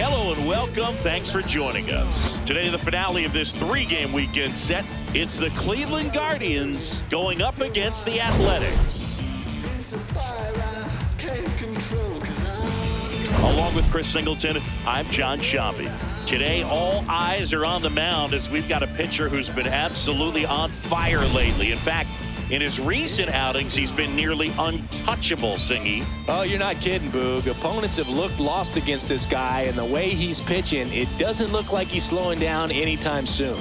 Hello and welcome. Thanks for joining us. Today, the finale of this three-game weekend set. It's the Cleveland Guardians going up against the Athletics. Along with Chris Singleton, I'm John Shambi. Today, all eyes are on the mound as we've got a pitcher who's been absolutely on fire lately. In fact, in his recent outings, he's been nearly untouchable, Singy. Oh, you're not kidding, Boog. Opponents have looked lost against this guy, and the way he's pitching, it doesn't look like he's slowing down anytime soon.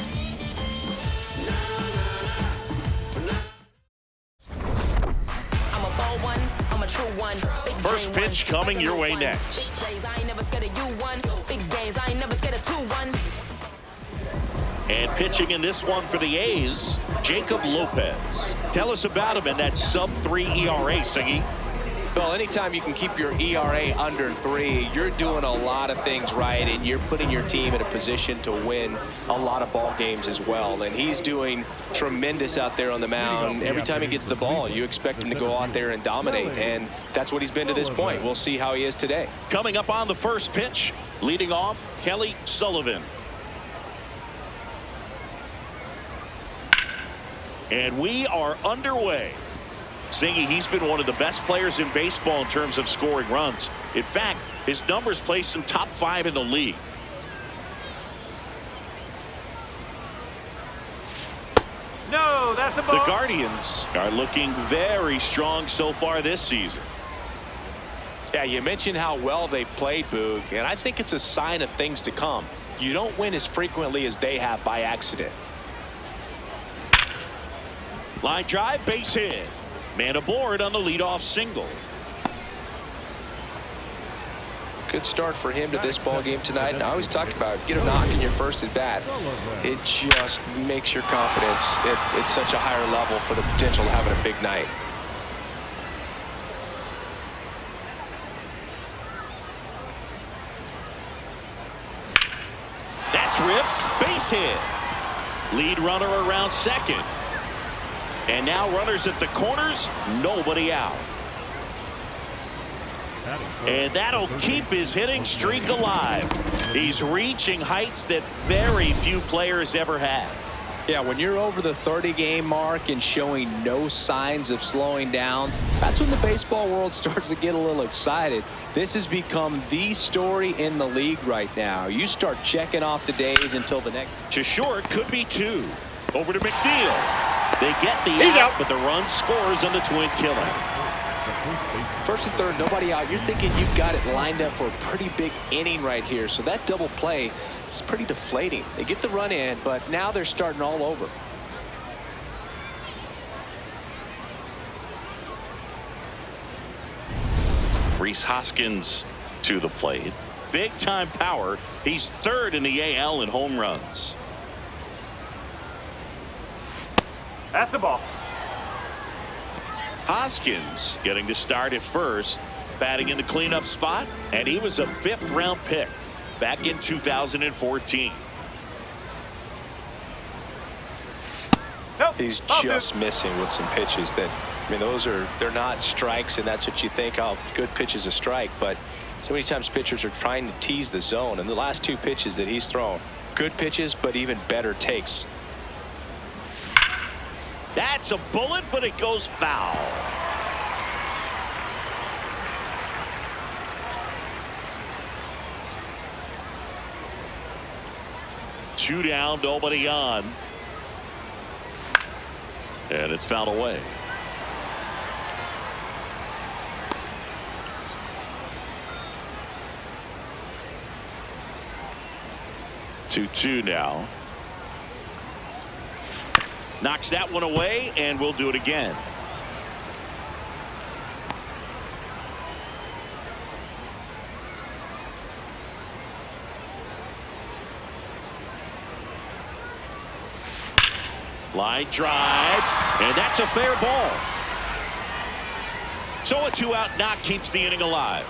I'm a bold one, I'm a true one. First pitch coming your way next. Big days, I ain't never scared of you one. Big games, I ain't never scared of 2-1. And pitching in this one for the A's, Jacob Lopez. Tell us about him in that sub-3 ERA, Singy. Well, anytime you can keep your ERA under 3, you're doing a lot of things right, and you're putting your team in a position to win a lot of ball games as well. And he's doing tremendous out there on the mound. Every time he gets the ball, you expect him to go out there and dominate, and that's what he's been to this point. We'll see how he is today. Coming up on the first pitch, leading off, Kelly Sullivan. And we are underway. Singy, he's been one of the best players in baseball in terms of scoring runs. In fact, his numbers place him top 5 in the league. No, that's a ball. The Guardians are looking very strong so far this season. Yeah, you mentioned how well they played, Boog, and I think it's a sign of things to come. You don't win as frequently as they have by accident. Line drive, base hit. Man aboard on the leadoff single. Good start for him to this ball game tonight. And I always talk about get a knock in your first at bat. It just makes your confidence at such a higher level for the potential of having a big night. That's ripped, base hit. Lead runner around second. And now runners at the corners, nobody out. And that'll keep his hitting streak alive. He's reaching heights that very few players ever have. Yeah, when you're over the 30-game mark and showing no signs of slowing down, that's when the baseball world starts to get a little excited. This has become the story in the league right now. You start checking off the days until the next. To short, could be 2. Over to McNeil. They get the out, but the run scores on the twin killer. First and third, nobody out. You're thinking you've got it lined up for a pretty big inning right here. So that double play is pretty deflating. They get the run in, but now they're starting all over. Rhys Hoskins to the plate. Big time power. He's 3rd in the AL in home runs. That's a ball. Hoskins getting to start at first, batting in the cleanup spot, and he was a 5th-round pick back in 2014. Nope. He's just missing with some pitches that, I mean, they're not strikes, and that's what you think, oh, good pitch is a strike, but so many times pitchers are trying to tease the zone, and the last 2 pitches that he's thrown, good pitches, but even better takes. That's a bullet, but it goes foul. Two down, nobody on. And it's fouled away. Two now. Knocks that one away, and we'll do it again. Line drive, and that's a fair ball. So a 2-out knock keeps the inning alive.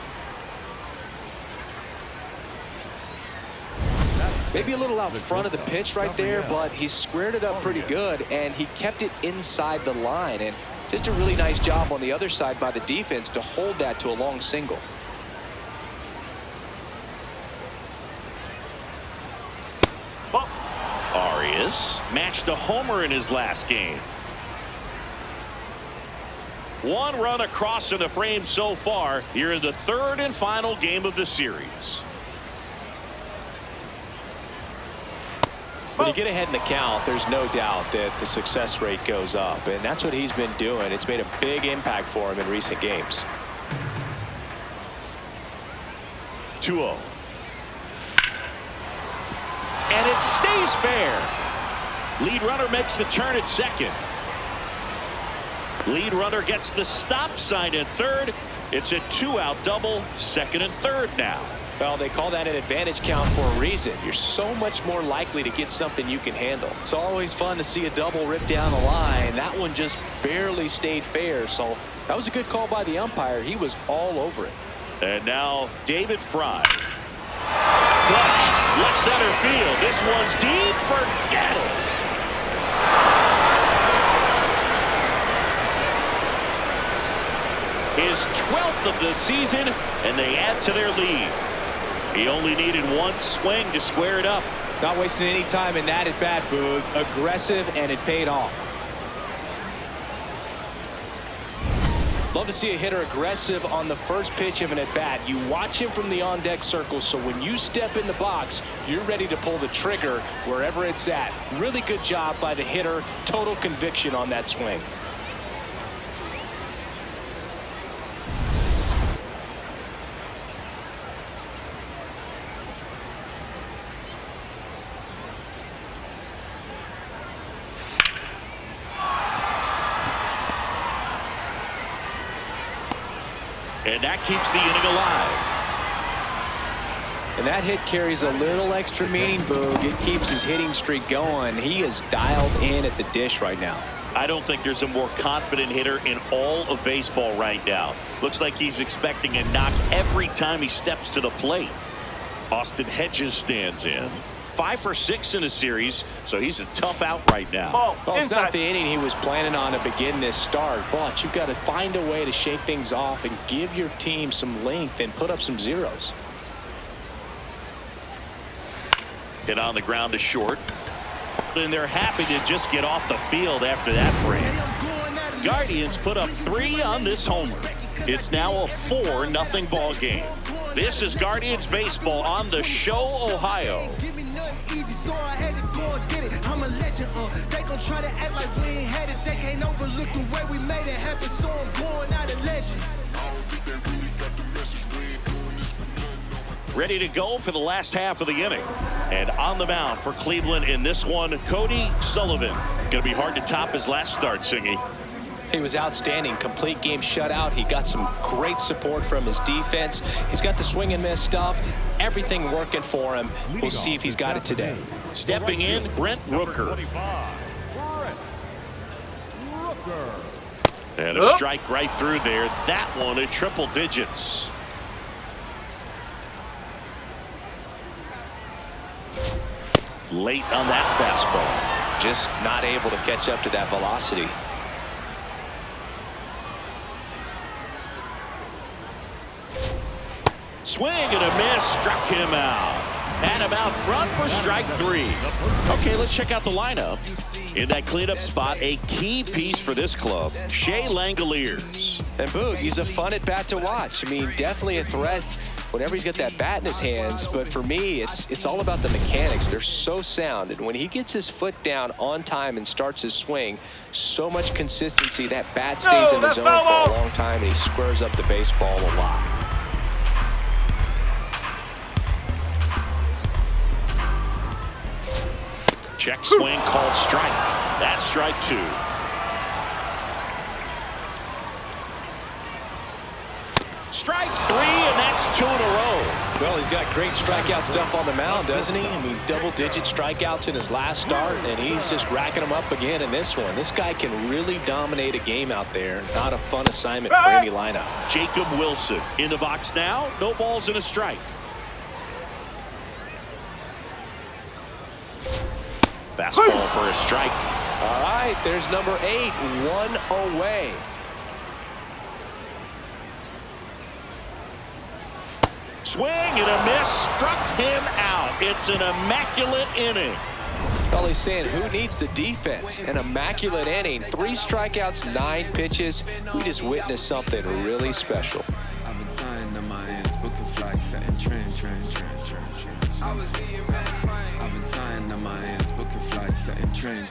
Maybe a little out front of the pitch right there, but he squared it up pretty good, and he kept it inside the line. And just a really nice job on the other side by the defense to hold that to a long single. This matched a homer in his last game. One run across in the frame so far here in the third and final game of the series. When you get ahead in the count, there's no doubt that the success rate goes up, and that's what he's been doing. It's made a big impact for him in recent games. 2-0. And it stays fair. Lead runner makes the turn at second. Lead runner gets the stop sign at third. It's a 2-out double, second and third now. Well, they call that an advantage count for a reason. You're so much more likely to get something you can handle. It's always fun to see a double rip down the line. That one just barely stayed fair, so that was a good call by the umpire. He was all over it. And now David Fry. Flushed left center field. This one's deep. Forget it. His 12th of the season, and they add to their lead. He only needed one swing to square it up. Not wasting any time in that at bat, Boog. Aggressive, and it paid off. Love to see a hitter aggressive on the first pitch of an at-bat. You watch him from the on-deck circle, so when you step in the box, you're ready to pull the trigger wherever it's at. Really good job by the hitter. Total conviction on that swing. And that keeps the inning alive. And that hit carries a little extra meaning, Boog. It keeps his hitting streak going. He is dialed in at the dish right now. I don't think there's a more confident hitter in all of baseball right now. Looks like he's expecting a knock every time he steps to the plate. Austin Hedges stands in. 5 for 6 in a series, so he's a tough out right now. Well, it's not the inning he was planning on to begin this start, but you've got to find a way to shake things off and give your team some length and put up some zeros. Hit on the ground to short. And they're happy to just get off the field after that frame. Guardians put up 3 on this homer. It's now a 4-0 ball game. This is Guardians baseball on the Show, Ohio. Easy, so I had to go and get it. I'm a legend. They gon' try to act like we ain't had it. They can't overlook the way we made it happen. So I'm going out a legend. Ready to go for the last half of the inning. And on the mound for Cleveland in this one, Cody Sullivan. Gonna be hard to top his last start, Singy. He was outstanding. Complete game shutout. He got some great support from his defense. He's got the swing and miss stuff. Everything working for him. We'll see if he's got it today. Stepping in, Brent Rooker. And a strike right through there. That one at triple digits. Late on that fastball. Just not able to catch up to that velocity. Swing and a miss, struck him out. And him out front for strike 3. Okay, let's check out the lineup. In that cleanup spot, a key piece for this club, Shea Langoliers. And Boog, he's a fun at bat to watch. I mean, definitely a threat whenever he's got that bat in his hands. But for me, it's all about the mechanics. They're so sound. And when he gets his foot down on time and starts his swing, so much consistency. That bat stays in the zone for a long time, and he squares up the baseball a lot. Check swing called strike. That's strike 2. Strike 3, and that's 2 in a row. Well, he's got great strikeout stuff on the mound, doesn't he? I mean, double-digit strikeouts in his last start, and he's just racking them up again in this one. This guy can really dominate a game out there. Not a fun assignment for any lineup. Jacob Wilson in the box now. No balls and a strike. Fastball for a strike. All right, there's number 8, 1 away. Swing and a miss, struck him out. It's an immaculate inning. Well, he's saying who needs the defense? An immaculate inning, 3 strikeouts, 9 pitches. We just witnessed something really special. I've been tying up my hands, booking flights, setting trend. I was being mad fine. I've been tying up my hands, booking flights, setting trend.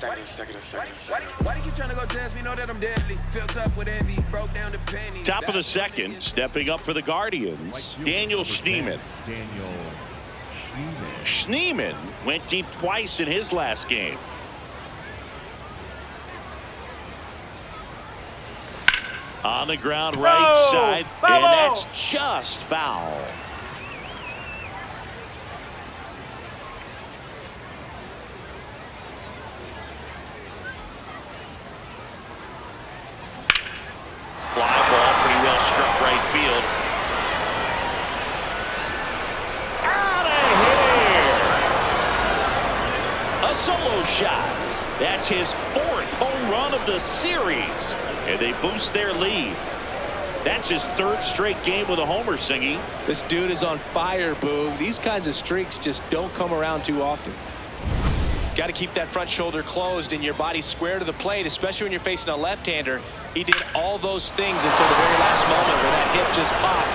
Why do you keep trying to go test me? Know that I'm deadly. Filled up with envy, broke down the pennies. Top of the second, stepping up for the Guardians, Daniel Schneemann. Schneemann went deep twice in his last game. On the ground, right side, and that's just foul. Fly ball, pretty well struck right field. Out of here! A solo shot. That's his 4th home run of the series, and they boost their lead. That's his 3rd straight game with a homer, Singy. This dude is on fire, Boog. These kinds of streaks just don't come around too often. Got to keep that front shoulder closed and your body square to the plate, especially when you're facing a left-hander. He did all those things until the very last moment where that hip just popped.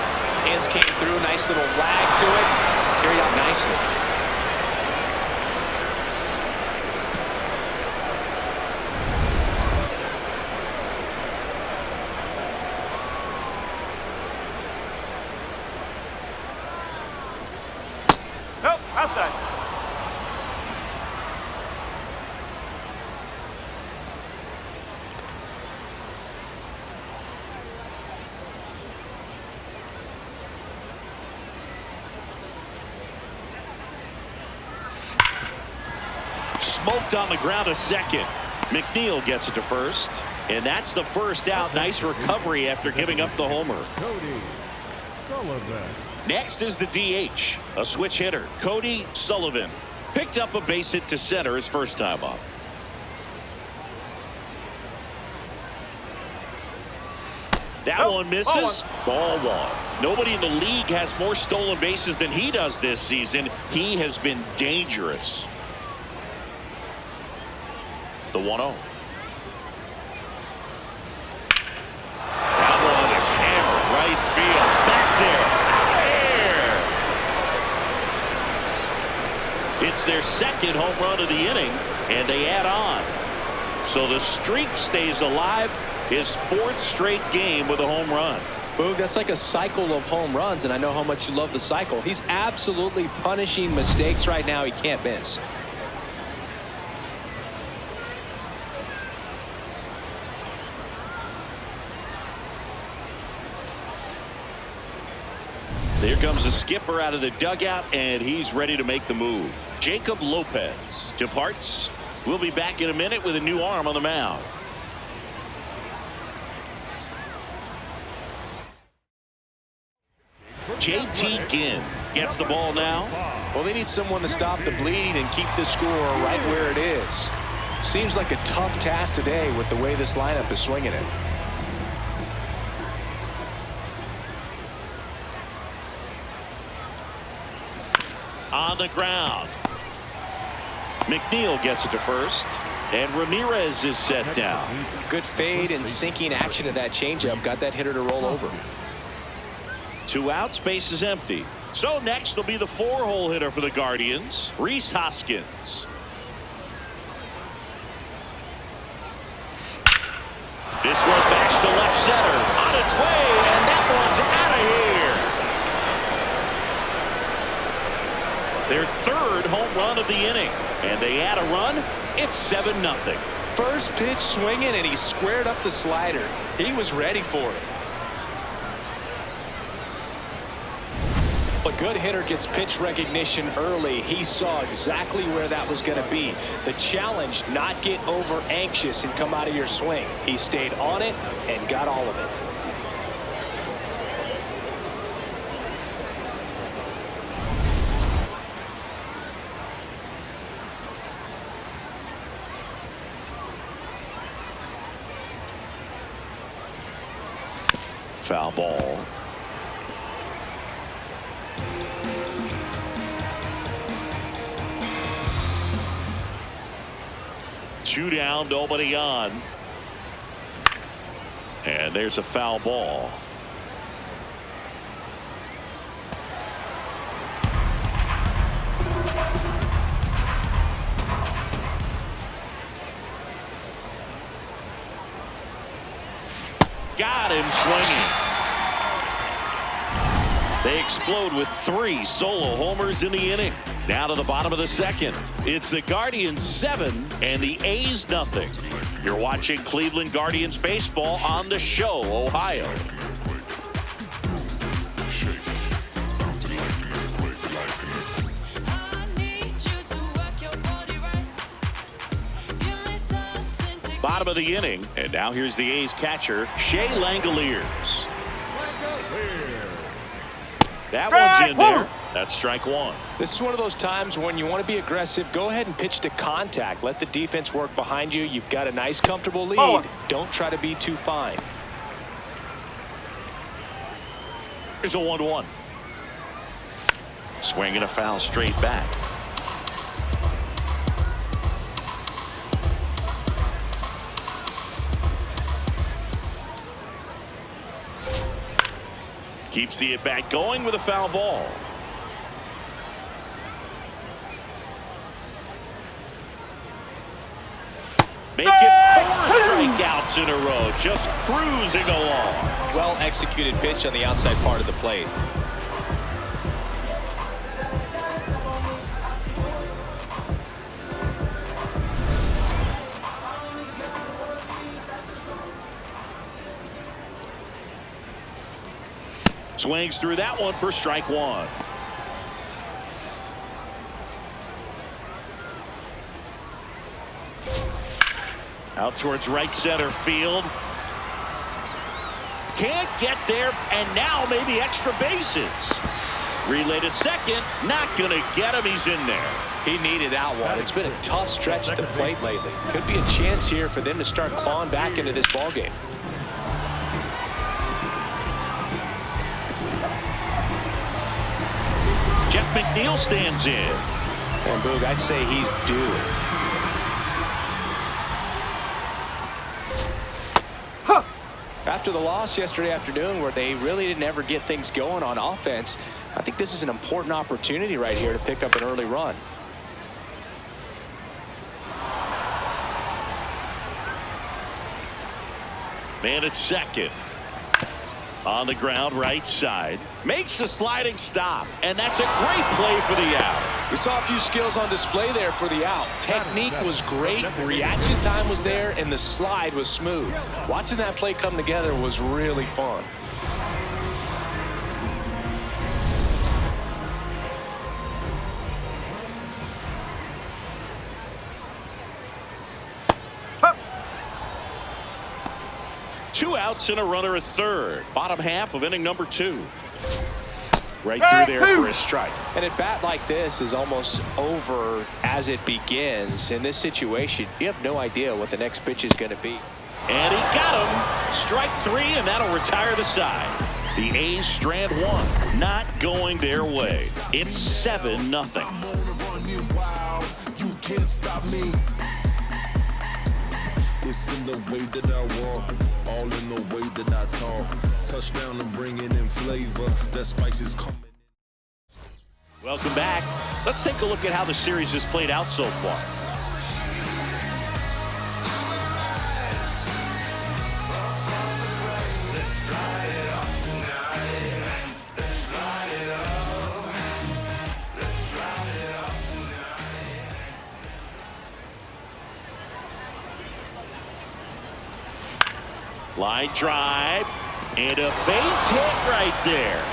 Hands came through, nice little lag to it. Carried out nicely. Nope, outside. Smoked on the ground to second. McNeil gets it to first, and that's the first out. Nice recovery after giving up the homer. Next is the DH, a switch hitter, Cody Sullivan. Picked up a base hit to center his first time up. That one misses. Ball 1. Nobody in the league has more stolen bases than he does this season. He has been dangerous. The 1-0. That one is hammered right field. Back there. Out of here. It's their 2nd home run of the inning, and they add on. So the streak stays alive. His 4th straight game with a home run. Boog, that's like a cycle of home runs, and I know how much you love the cycle. He's absolutely punishing mistakes right now he can't miss. Here comes the skipper out of the dugout, and he's ready to make the move. Jacob Lopez departs. We'll be back in a minute with a new arm on the mound. JT Ginn gets the ball now. Well, they need someone to stop the bleeding and keep the score right where it is. Seems like a tough task today with the way this lineup is swinging it. On the ground. McNeil gets it to first, and Ramirez is set down. Good fade and sinking action of that changeup got that hitter to roll over. 2 outs, base is empty. So next will be the 4-hole hitter for the Guardians, Rhys Hoskins. This one backs to left center, on its way, and that one's out of here. Their 3rd home run of the inning, and they add a run. It's 7-0. First pitch swinging, and he squared up the slider. He was ready for it. A good hitter gets pitch recognition early. He saw exactly where that was going to be. The challenge, not get over anxious and come out of your swing. He stayed on it and got all of it. Foul ball. 2 down, nobody on. And there's a foul ball. Got him swinging. They explode with 3 solo homers in the inning. Now to the bottom of the second. It's the Guardians 7 and the A's nothing. You're watching Cleveland Guardians baseball on The Show, Ohio. Bottom of the inning, and now here's the A's catcher, Shea Langoliers. That one's in there. That's strike 1. This is one of those times when you want to be aggressive. Go ahead and pitch to contact. Let the defense work behind you. You've got a nice, comfortable lead. Don't try to be too fine. Here's a 1-1. Swing and a foul straight back. Keeps the at-bat going with a foul ball. Make it 4 strikeouts in a row, just cruising along. Well executed pitch on the outside part of the plate. Swings through that one for strike 1. Out towards right center field. Can't get there, and now maybe extra bases. Relay to second, not going to get him. He's in there. He needed that one. It's been a tough stretch at the plate lately. Could be a chance here for them to start clawing back into this ballgame. Jeff McNeil stands in. And Boog, I'd say he's due. After the loss yesterday afternoon, where they really didn't ever get things going on offense, I think this is an important opportunity right here to pick up an early run. Man at second. On the ground, right side. Makes a sliding stop, and that's a great play for the out. We saw a few skills on display there for the out. Technique was great, reaction time was there, and the slide was smooth. Watching that play come together was really fun. Two outs and a runner at third. Bottom half of inning number 2. Right through there for a strike. And a bat like this is almost over as it begins. In this situation, you have no idea what the next pitch is going to be. And he got him. Strike 3, and that'll retire the side. The A's strand 1. Not going their way. It's 7-0. I'm gonna run you wild. You can't stop me. It's in the way that I walk, all in the way that I talk. Touchdown and bringing in flavor. That spice is coming. Welcome back. Let's take a look at how the series has played out so far. Line drive, and a base hit right there.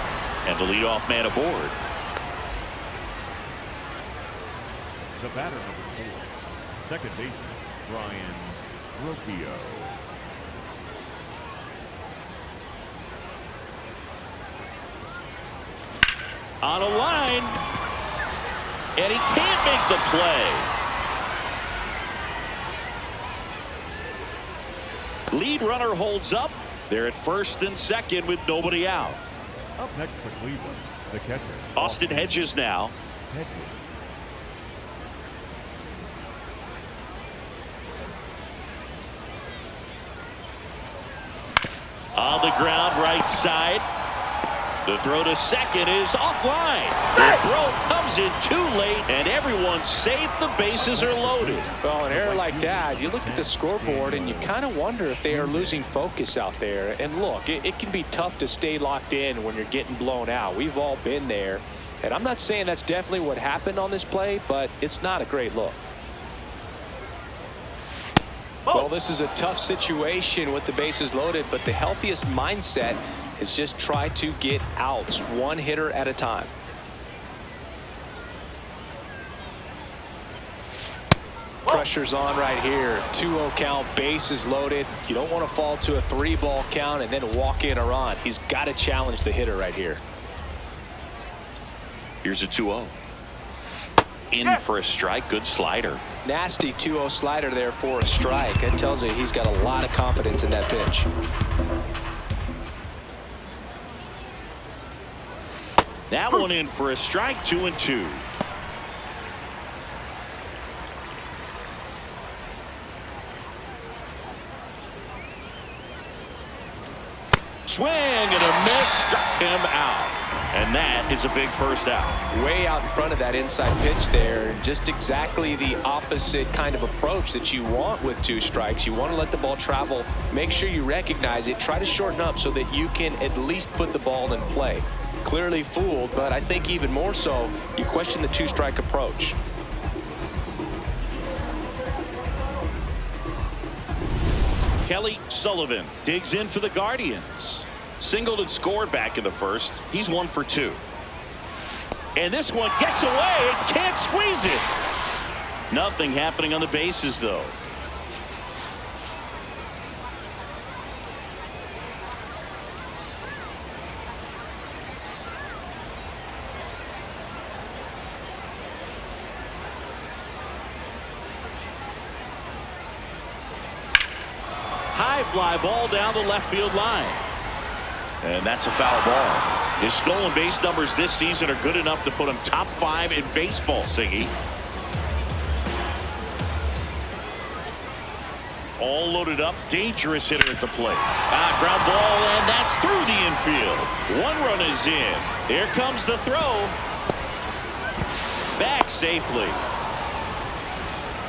And the leadoff man aboard. The batter, number 4, second baseman, Brian Rocchio. On a line, and he can't make the play. Lead runner holds up. They're at first and second with nobody out. Up next for Cleveland, the catcher, Austin Hedges now. ground right side. The throw to second is offline. The throw comes in too late, and everyone's safe. The bases are loaded. Well, an error like that, you look at the scoreboard and you kind of wonder if they are losing focus out there. And look, it can be tough to stay locked in when you're getting blown out. We've all been there. And I'm not saying that's definitely what happened on this play, but it's not a great look. Well, this is a tough situation with the bases loaded, but the healthiest mindset is just try to get outs one hitter at a time. Pressure's on right here. 2-0 count, bases loaded. You don't want to fall to a 3-ball count and then walk in a run. He's got to challenge the hitter right here. Here's a 2-0. In for a strike. Good slider. Nasty 2-0 slider there for a strike. That tells you he's got a lot of confidence in that pitch. That one in for a strike. 2-2. Swing and a miss, struck him out. And that is a big first out. Way out in front of that inside pitch there. Just exactly the opposite kind of approach that you want with 2 strikes. You want to let the ball travel. Make sure you recognize it. Try to shorten up so that you can at least put the ball in play. Clearly fooled, but I think even more so, you question the 2-strike approach. Kelly Sullivan digs in for the Guardians. Singled and scored back in the first. He's 1 for 2. And this one gets away and can't squeeze it. Nothing happening on the bases, though. High fly ball down the left field line. And that's a foul ball. His stolen base numbers this season are good enough to put him top 5 in baseball, Siggy. All loaded up. Dangerous hitter at the plate. Ground ball, and that's through the infield. 1 run is in. Here comes the throw. Back safely.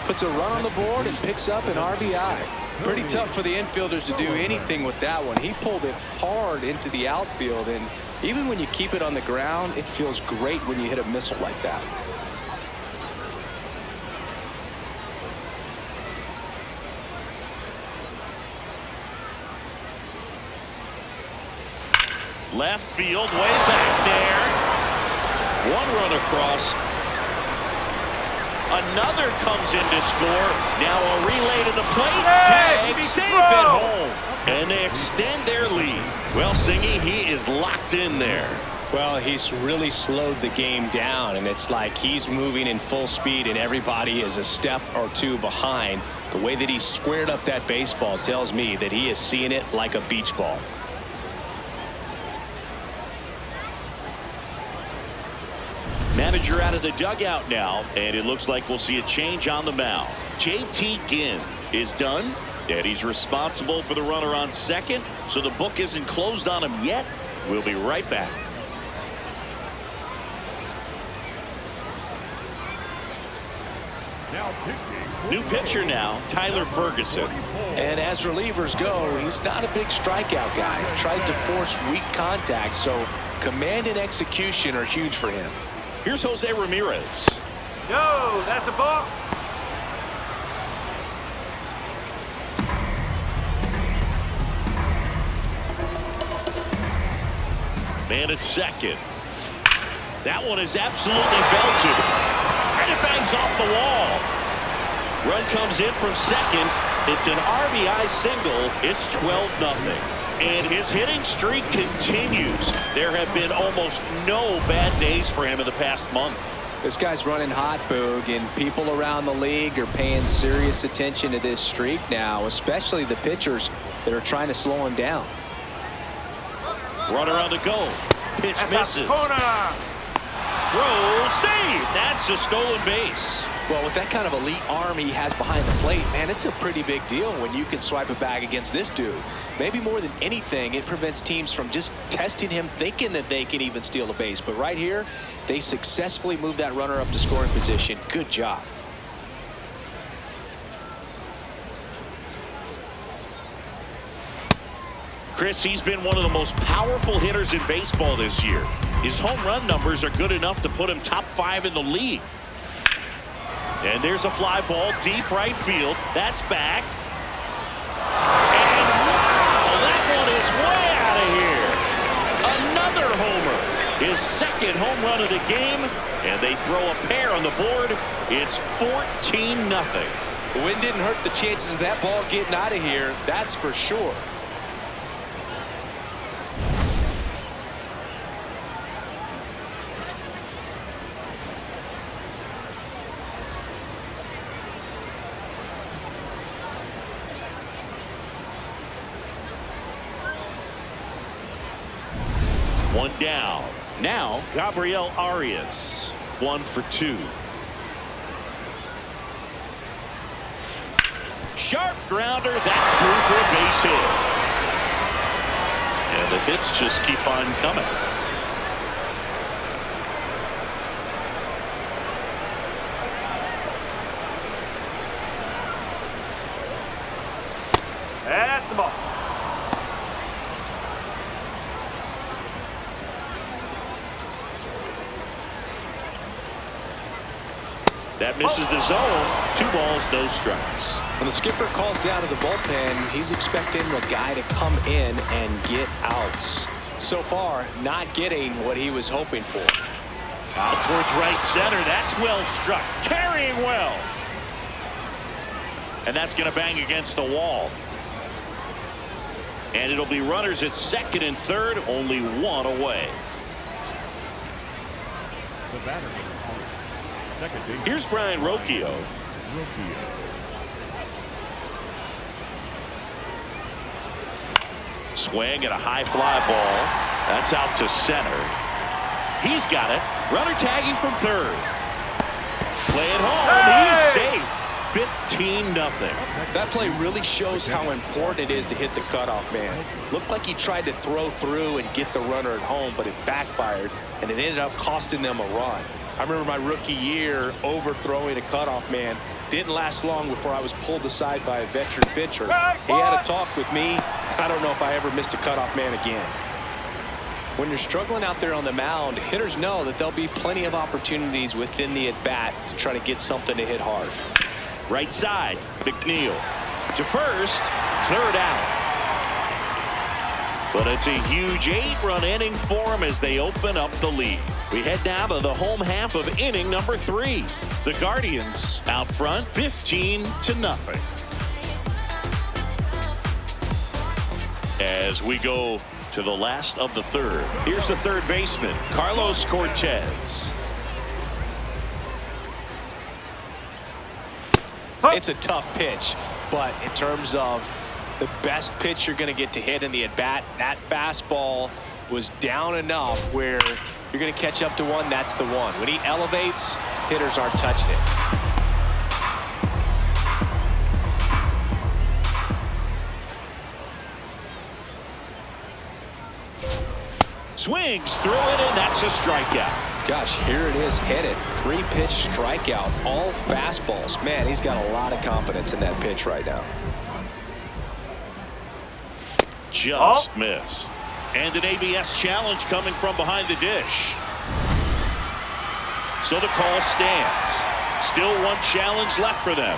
Puts a run on the board and picks up an RBI. Pretty tough for the infielders to do anything with that one. He pulled it hard into the outfield, and even when you keep it on the ground, it feels great when you hit a missile like that. Left field, way back there. 1 run across. Another comes in to score. Now a relay to the plate. Tag, save at home. And they extend their lead. Well, Singy, he is locked in there. Well, he's really slowed the game down, and it's like he's moving in full speed and everybody is a step or 2 behind. The way that he squared up that baseball tells me that he is seeing it like a beach ball. Manager out of the dugout now, and it looks like we'll see a change on the mound. JT Ginn is done, and he's responsible for the runner on second, so the book isn't closed on him yet. We'll be right back. Now pitching. New pitcher now, Tyler Ferguson. And as relievers go, he's not a big strikeout guy. He tries to force weak contact, so command and execution are huge for him. Here's Jose Ramirez. No, that's a ball. Man at second. That one is absolutely belted. And it bangs off the wall. Run comes in from second. It's an RBI single. It's 12-0. And his hitting streak continues. There have been almost no bad days for him in the past month. This guy's running hot, Boog, and people around the league are paying serious attention to this streak now, especially the pitchers that are trying to slow him down. Runner on the go. Pitch misses. Corner. Throw, save. That's a stolen base. Well, with that kind of elite arm he has behind the plate, man, it's a pretty big deal when you can swipe a bag against this dude. Maybe more than anything, it prevents teams from just testing him, thinking that they can even steal a base. But right here, they successfully moved that runner up to scoring position. Good job. Chris, he's been one of the most powerful hitters in baseball this year. His home run numbers are good enough to put him top 5 in the league. And there's a fly ball deep right field. That's back. And wow, that one is way out of here. Another homer. His second home run of the game. And they throw a pair on the board. It's 14-0. The wind didn't hurt the chances of that ball getting out of here. That's for sure. One down. Now, Gabriel Arias. 1 for 2. Sharp grounder. That's through for a base hit. And the hits just keep on coming. That's the ball. That misses the zone. 2 balls, no strikes. When the skipper calls down to the bullpen, he's expecting the guy to come in and get outs. So far, not getting what he was hoping for. Out towards right center. That's well struck. Carrying well. And that's going to bang against the wall. And it'll be runners at second and third, only 1 away. The batter, second base. Here's Brian Rocchio. Swing and a high fly ball. That's out to center. He's got it. Runner tagging from third. Play it home. He's safe. 15-0. That play really shows how important it is to hit the cutoff man. Looked like he tried to throw through and get the runner at home, but it backfired, and it ended up costing them a run. I remember my rookie year overthrowing a cutoff man. Didn't last long before I was pulled aside by a veteran pitcher. He had a talk with me. I don't know if I ever missed a cutoff man again. When you're struggling out there on the mound, hitters know that there'll be plenty of opportunities within the at-bat to try to get something to hit hard. Right side, McNeil to first, third out. But it's a huge 8-run inning for him as they open up the lead. We head now to the home half of inning number 3. The Guardians out front, 15-0. As we go to the last of the third, here's the third baseman, Carlos Cortez. It's a tough pitch, but in terms of the best pitch you're going to get to hit in the at-bat, that fastball was down enough where you're going to catch up to one. That's the one. When he elevates, hitters aren't touching it. Swings through it, and that's a strikeout. Gosh, here it is, hit it. 3-pitch strikeout, all fastballs. Man, he's got a lot of confidence in that pitch right now. Just missed. And an ABS challenge coming from behind the dish. So the call stands. Still one challenge left for them.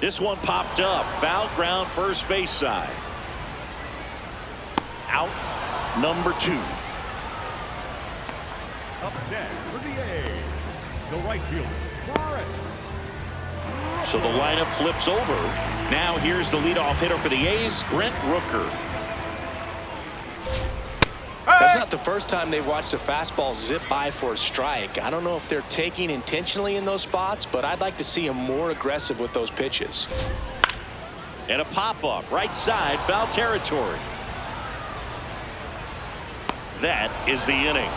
This one popped up. Foul ground, first base side. Out number 2. Up next for the A's, the right fielder, Morris. So the lineup flips over. Now here's the leadoff hitter for the A's, Brent Rooker. That's not the first time they've watched a fastball zip by for a strike. I don't know if they're taking intentionally in those spots, but I'd like to see him more aggressive with those pitches. And a pop-up, right side, foul territory. That is the inning.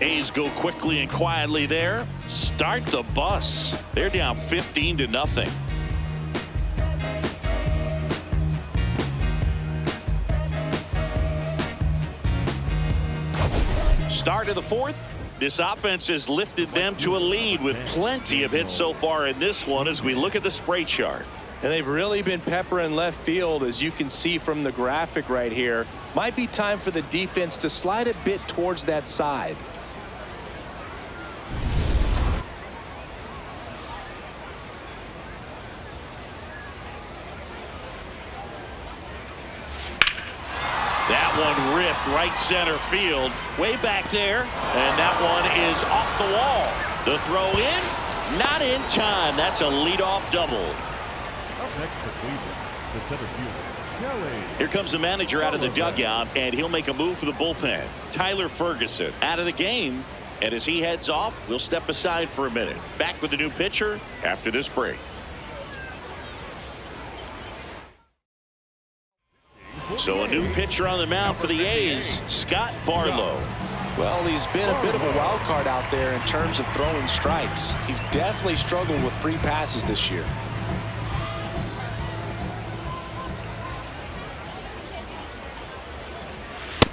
A's go quickly and quietly there. Start the bus. They're down 15-0. Start of the fourth. This offense has lifted them to a lead with plenty of hits so far in this one as we look at the spray chart. And they've really been peppering left field, as you can see from the graphic right here. Might be time for the defense to slide a bit towards that side. That one ripped right center field, way back there, and that one is off the wall. The throw in, not in time. That's a leadoff double. Up next for Cleveland, the center fielder, Kelly. Here comes the manager out of the dugout, and he'll make a move for the bullpen. Tyler Ferguson out of the game, and as he heads off, we'll step aside for a minute. Back with the new pitcher after this break. So a new pitcher on the mound for the A's, Scott Barlow. Well, he's been a bit of a wild card out there in terms of throwing strikes. He's definitely struggled with free passes this year.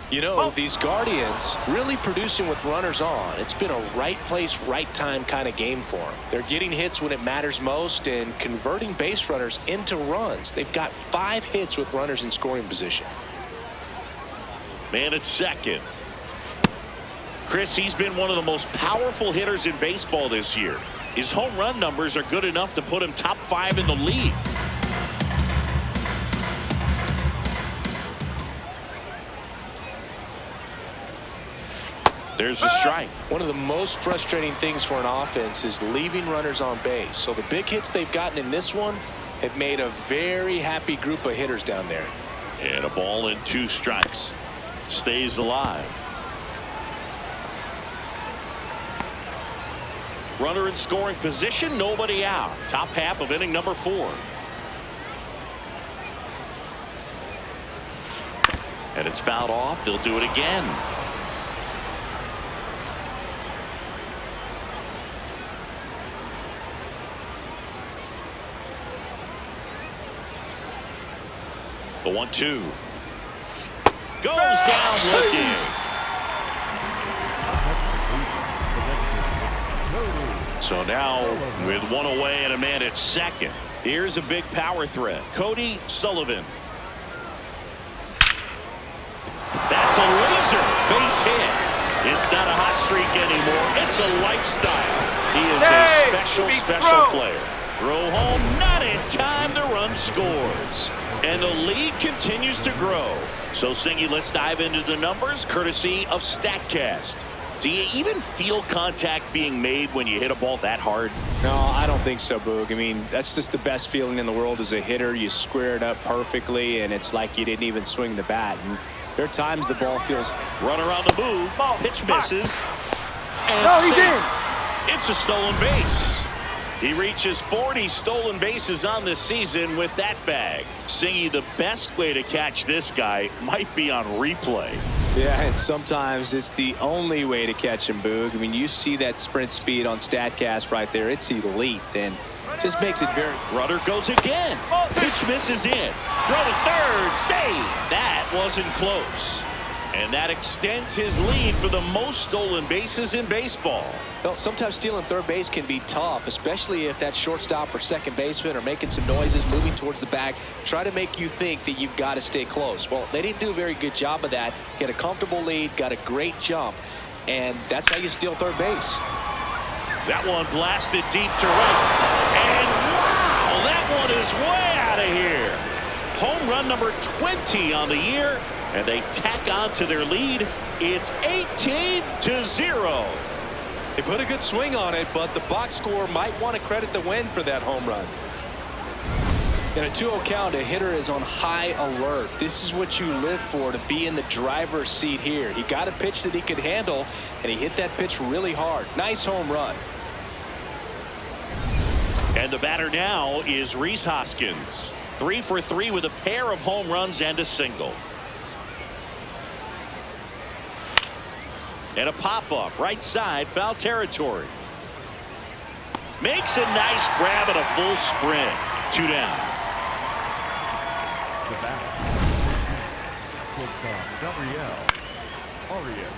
You know, these Guardians really producing with runners on. It's been a right place, right time kind of game for them. They're getting hits when it matters most and converting base runners into runs. They've got 5 hits with runners in scoring position. Man at second. Chris, he's been one of the most powerful hitters in baseball this year. His home run numbers are good enough to put him top 5 in the league. There's the strike. One of the most frustrating things for an offense is leaving runners on base. So the big hits they've gotten in this one have made a very happy group of hitters down there. And a ball and 2 strikes. Stays alive. Runner in scoring position, nobody out. Top half of inning number 4. And it's fouled off. They'll do it again. The 1-2 goes down looking. So now with 1 away and a man at second, here's a big power threat. Cody Sullivan. That's a laser base hit. It's not a hot streak anymore. It's a lifestyle. He is a special player. Throw home, not in time. The run scores. And the lead continues to grow. So, Singy, let's dive into the numbers, courtesy of StatCast. Do you even feel contact being made when you hit a ball that hard? No, I don't think so, Boog. I mean, that's just the best feeling in the world as a hitter. You square it up perfectly, and it's like you didn't even swing the bat. And there are times the ball feels... Runner on the move. Pitch misses. And safe. It's a stolen base. He reaches 40 stolen bases on this season with that bag. Singy, the best way to catch this guy might be on replay. Yeah, and sometimes it's the only way to catch him, Boog. I mean, you see that sprint speed on StatCast right there. It's elite, and just makes it very... Runner goes again. Pitch misses in. Throw to third. Save. That wasn't close. And that extends his lead for the most stolen bases in baseball. Well, sometimes stealing third base can be tough, especially if that shortstop or second baseman are making some noises, moving towards the bag, try to make you think that you've got to stay close. Well, they didn't do a very good job of that. Get a comfortable lead, got a great jump, and that's how you steal third base. That one blasted deep to right. And wow, that one is way out of here. Home run number 20 on the year. And they tack on to their lead. It's 18-0. They put a good swing on it, but the box score might want to credit the win for that home run. In a 2-0 count, a hitter is on high alert. This is what you live for, to be in the driver's seat here. He got a pitch that he could handle, and he hit that pitch really hard. Nice home run. And the batter now is Rhys Hoskins. 3 for 3 with a pair of home runs and a single. And a pop-up right side, foul territory. Makes a nice grab and a full sprint. 2 down. The batter. Shortstop, Gabriel. Arias.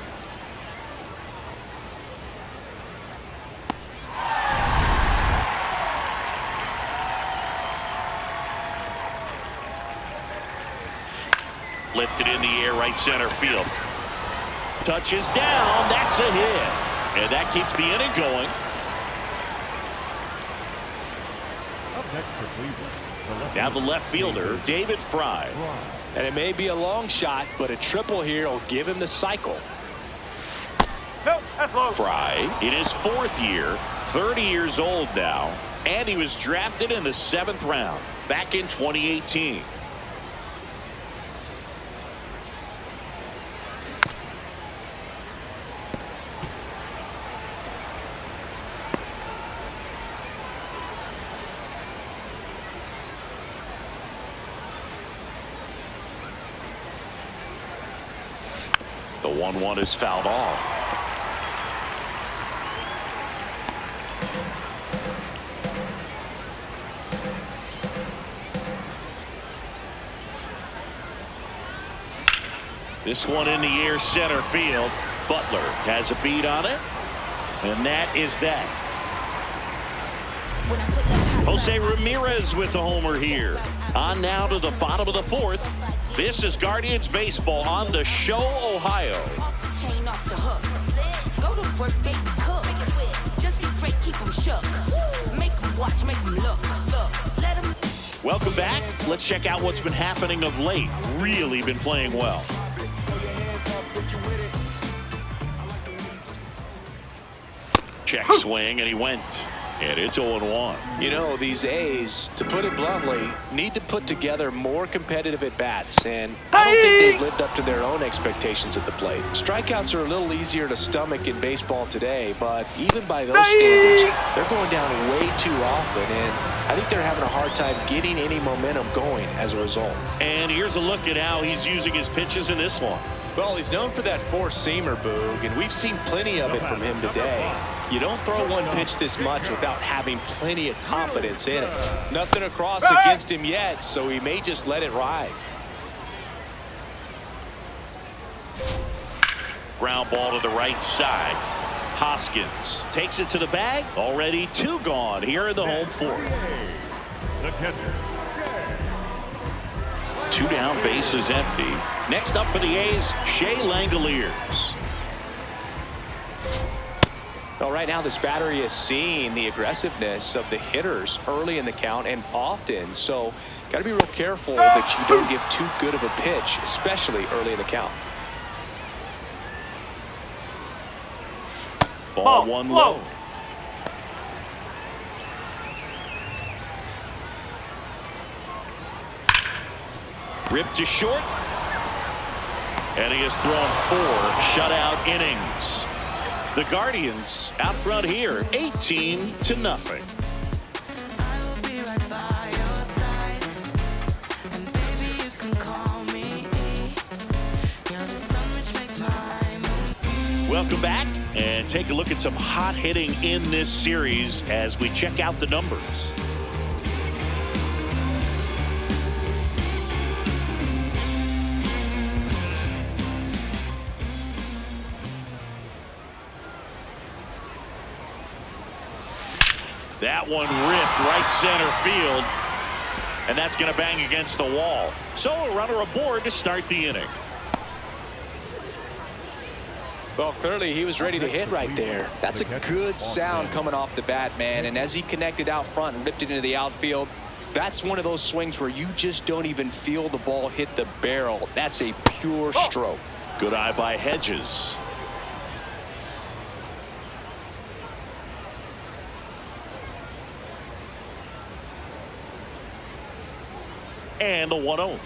Lifted in the air, right center field. Touches down. That's a hit. And that keeps the inning going. Up next for Cleveland. Now the left fielder, David Fry. And it may be a long shot, but a triple here will give him the cycle. Nope, that's low. Fry in his 4th year, 30 years old now, and he was drafted in the 7th round back in 2018. The 1-1 is fouled off. This one in the air, center field. Butler has a beat on it, and that is that. Jose Ramirez with the homer here. On now to the bottom of the 4th. This is Guardians baseball on the show, Ohio. Chain off the hook. Go to work, baby, cook. Just be great, keep them shook. Make them watch, make them look. Let them. Welcome back. Let's check out what's been happening of late. Really been playing well. Check swing, and he went. And it's 0-1. You know, these A's, to put it bluntly, need to put together more competitive at-bats, and I don't think they've lived up to their own expectations at the plate. Strikeouts are a little easier to stomach in baseball today, but even by those standards, they're going down way too often, and I think they're having a hard time getting any momentum going as a result. And here's a look at how he's using his pitches in this one. Well, he's known for that four-seamer, Boog, and we've seen plenty of it from him today. You don't throw one pitch this much without having plenty of confidence in it. Nothing across against him yet, so he may just let it ride. Ground ball to the right side. Hoskins takes it to the bag. Already 2 gone here in the home 4th. The catcher. 2 down, base is empty. Next up for the A's, Shea Langoliers. Well, right now this battery is seeing the aggressiveness of the hitters early in the count and often, so got to be real careful that you don't give too good of a pitch, especially early in the count. Ball 1 low. Ripped to short. And he has thrown 4 shutout innings. The Guardians out front here, 18-0. Welcome back, and take a look at some hot hitting in this series as we check out the numbers. That one ripped right center field, and that's going to bang against the wall. So a runner aboard to start the inning. Well, clearly he was ready to hit right there. That's a good sound coming off the bat, man. And as he connected out front and ripped it into the outfield, that's one of those swings where you just don't even feel the ball hit the barrel. That's a pure stroke. Good eye by Hedges. And the 1-0.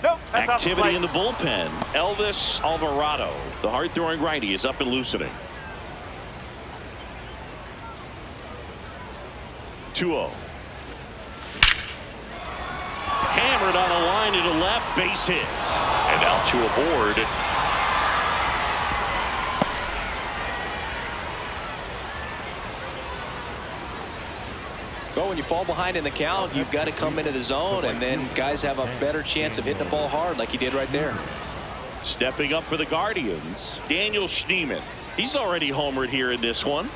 Nope, that's Activity in the bullpen. Elvis Alvarado, the hard-throwing righty, is up and loosening. 2-0. Hammered on a line to the left, base hit. And out to a board. Well, when you fall behind in the count, you've got to come into the zone, and then guys have a better chance of hitting the ball hard like he did right there. Stepping up for the Guardians, Daniel Schneemann. He's already homered here in this one.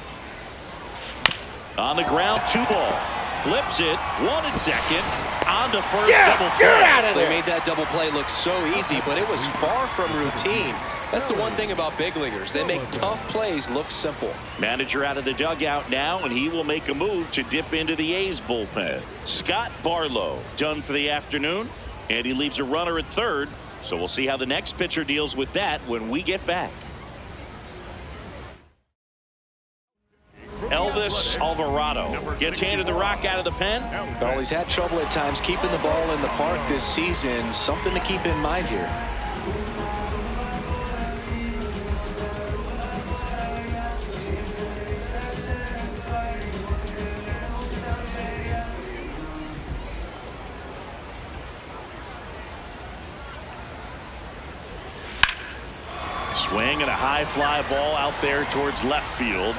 On the ground, 2 ball. Flips it, 1 and 2nd. On to first, double play. They made that double play look so easy, but it was far from routine. That's the one thing about big leaguers. They make tough plays look simple. Manager out of the dugout now, and he will make a move to dip into the A's bullpen. Scott Barlow done for the afternoon, and he leaves a runner at third. So we'll see how the next pitcher deals with that when we get back. Elvis Alvarado gets handed the rock out of the pen. Well, he's had trouble at times keeping the ball in the park this season. Something to keep in mind here. Swing and a high fly ball out there towards left field.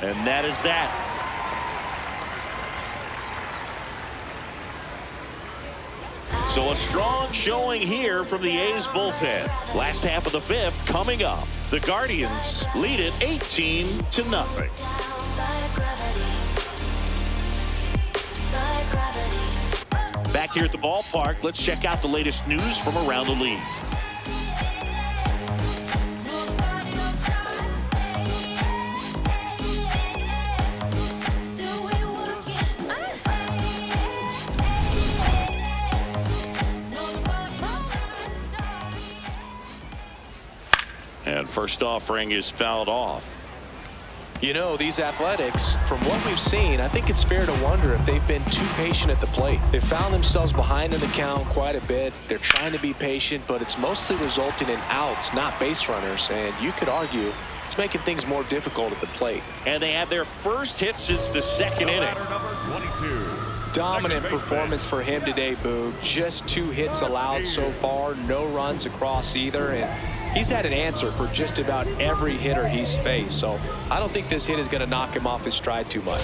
And that is that. So a strong showing here from the A's bullpen. Last half of the 5th coming up. The Guardians lead it 18-0. Back here at the ballpark, let's check out the latest news from around the league. And first offering is fouled off. You know, these Athletics, from what we've seen, I think it's fair to wonder if they've been too patient at the plate. They've found themselves behind in the count quite a bit. They're trying to be patient, but it's mostly resulting in outs, not base runners. And you could argue it's making things more difficult at the plate. And they had their first hit since the 2nd inning. Dominant performance for him today, Boo. Just 2 hits allowed so far, no runs across either, and he's had an answer for just about every hitter he's faced. So I don't think this hit is going to knock him off his stride too much.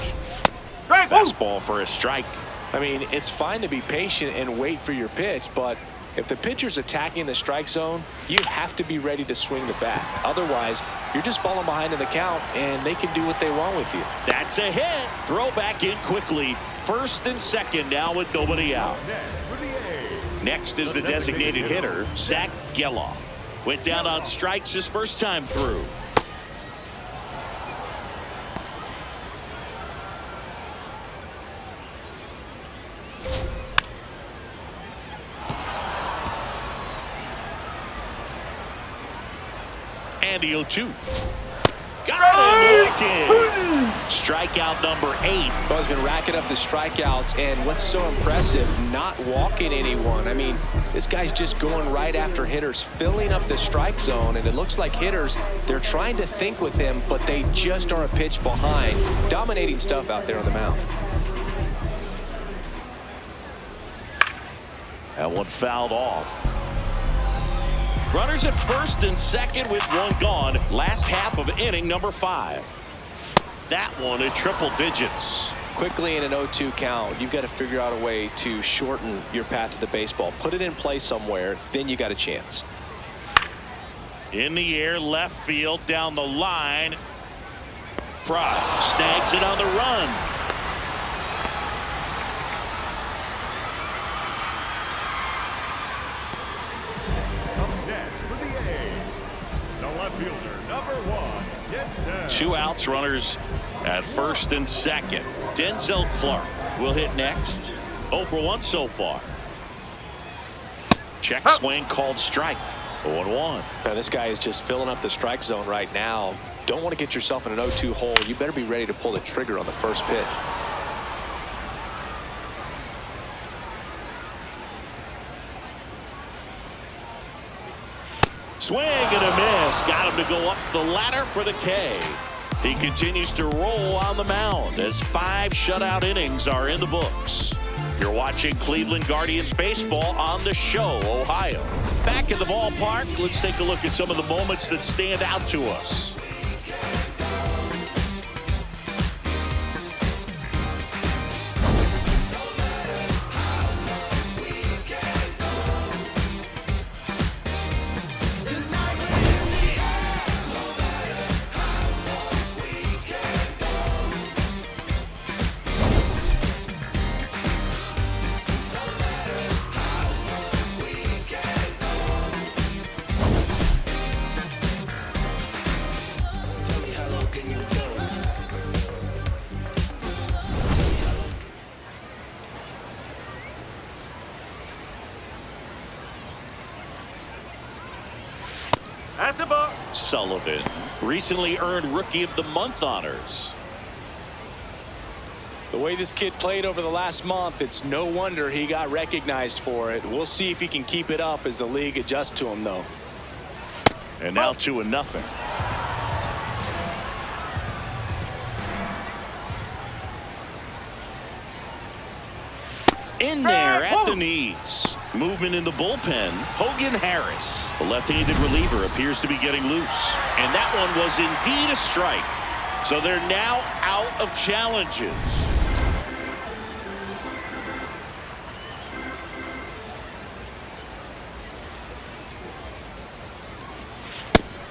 Fastball for a strike. I mean, it's fine to be patient and wait for your pitch, but if the pitcher's attacking the strike zone, you have to be ready to swing the bat. Otherwise, you're just falling behind in the count, and they can do what they want with you. That's a hit. Throw back in quickly. 1st and 2nd now with nobody out. Next is the designated hitter, Zach Geloff. Went down on strikes his first time through. And the 0-2. Got him looking. Strikeout number 8. Well, he's been racking up the strikeouts, and what's so impressive, not walking anyone. I mean, this guy's just going right after hitters, filling up the strike zone, and it looks like hitters, they're trying to think with him, but they just are a pitch behind. Dominating stuff out there on the mound. That one fouled off. Runners at 1st and 2nd with 1 gone. Last half of inning number 5. That one in triple digits. Quickly in an 0-2 count, you've got to figure out a way to shorten your path to the baseball. Put it in play somewhere, then you got a chance. In the air, left field, down the line. Fry snags it on the run. Two outs, runners at 1st and 2nd. Denzel Clark will hit next. 0 for 1 so far. Check swing called strike. 0-1. Now, this guy is just filling up the strike zone right now. Don't want to get yourself in an 0-2 hole. You better be ready to pull the trigger on the first pitch. Swing and a miss. Got him to go up the ladder for the K. He continues to roll on the mound as 5 shutout innings are in the books. You're watching Cleveland Guardians baseball on the Show, Ohio. Back in the ballpark, let's take a look at some of the moments that stand out to us. That's a ball. Sullivan recently earned Rookie of the Month honors. The way this kid played over the last month, it's no wonder he got recognized for it. We'll see if he can keep it up as the league adjusts to him, though. And now 2-0. In there at the knees. Movement in the bullpen. Hogan Harris, the left-handed reliever, appears to be getting loose. And that one was indeed a strike. So they're now out of challenges.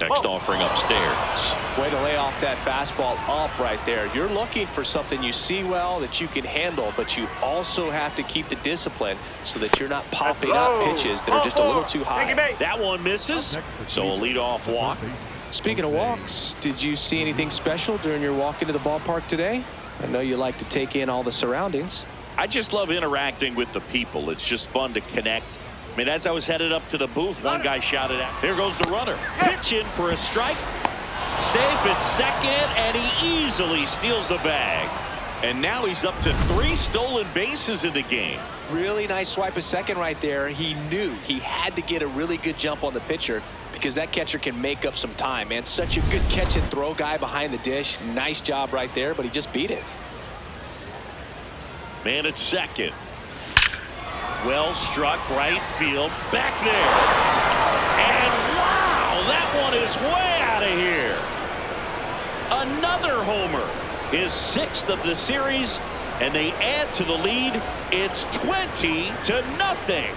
Next offering upstairs. Way to lay off that fastball up right there. You're looking for something you see well that you can handle, but you also have to keep the discipline so that you're not popping up pitches that are just a little too high. That one misses, so a leadoff walk. Speaking of walks, did you see anything special during your walk into the ballpark today? I know you like to take in all the surroundings. I just love interacting with the people. It's just fun to connect. I mean, as I was headed up to the booth, one guy shouted out, "Here goes the runner." Pitch in for a strike. Safe at second, and he easily steals the bag. And now he's up to 3 stolen bases in the game. Really nice swipe at second right there. He knew he had to get a really good jump on the pitcher because that catcher can make up some time, man. Such a good catch and throw guy behind the dish. Nice job right there, but he just beat it. Man at second. Well struck right field. Back there. And wow, that one is way out of here. Another homer. His 6th of the series, and they add to the lead. It's 20-0.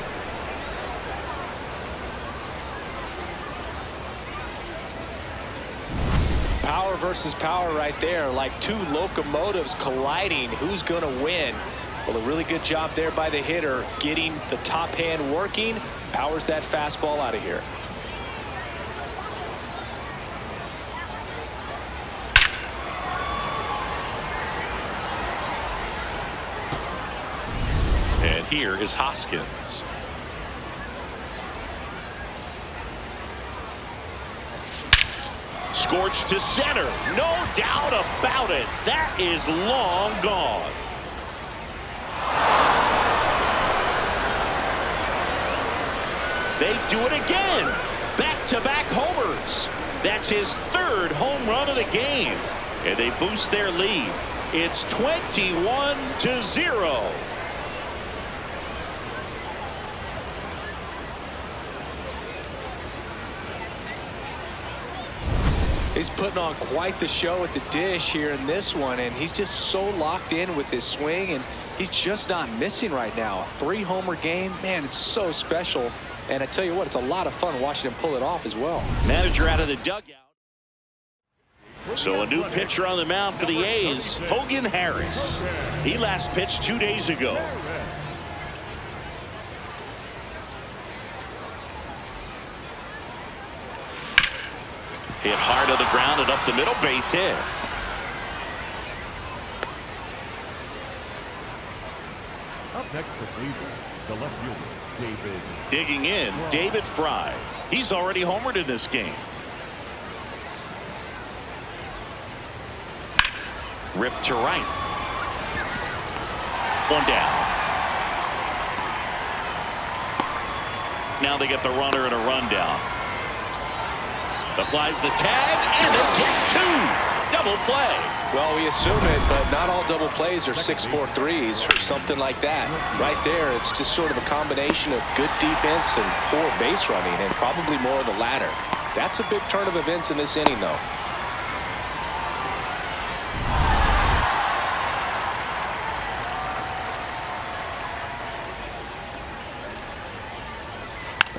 Power versus power right there, like 2 locomotives colliding. Who's going to win? Well, a really good job there by the hitter, getting the top hand working. Powers that fastball out of here. And here is Hoskins. Scorched to center. No doubt about it. That is long gone. They do it again. Back-to-back homers. That's his 3rd home run of the game. And they boost their lead. It's 21-0. He's putting on quite the show at the dish here in this one, and he's just so locked in with his swing, and he's just not missing right now. A 3-homer game, man, it's so special. And I tell you what, it's a lot of fun watching him pull it off as well. Manager out of the dugout. So a new pitcher on the mound for the A's, Hogan Harris. He last pitched 2 days ago. Hit hard on the ground and up the middle, base hit. Up next for Cleveland, the left fielder, David. Digging in, David Fry. He's already homered in this game. Ripped to right. One down. Now they get the runner and a rundown. Applies the tag, and they get 2. double play. Well, we assume it, but not all double plays are 6-4 threes or something like that. Right there, it's just sort of a combination of good defense and poor base running, and probably more of the latter. That's a big turn of events in this inning, though.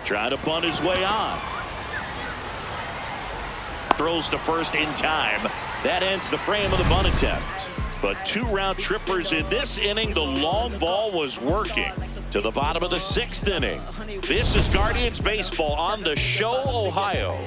Trying to bunt his way on. Throws to first in time. That ends the frame of the bunt attempt. But 2 round trippers in this inning. The long ball was working to the bottom of the 6th inning. This is Guardians baseball on the show, Ohio.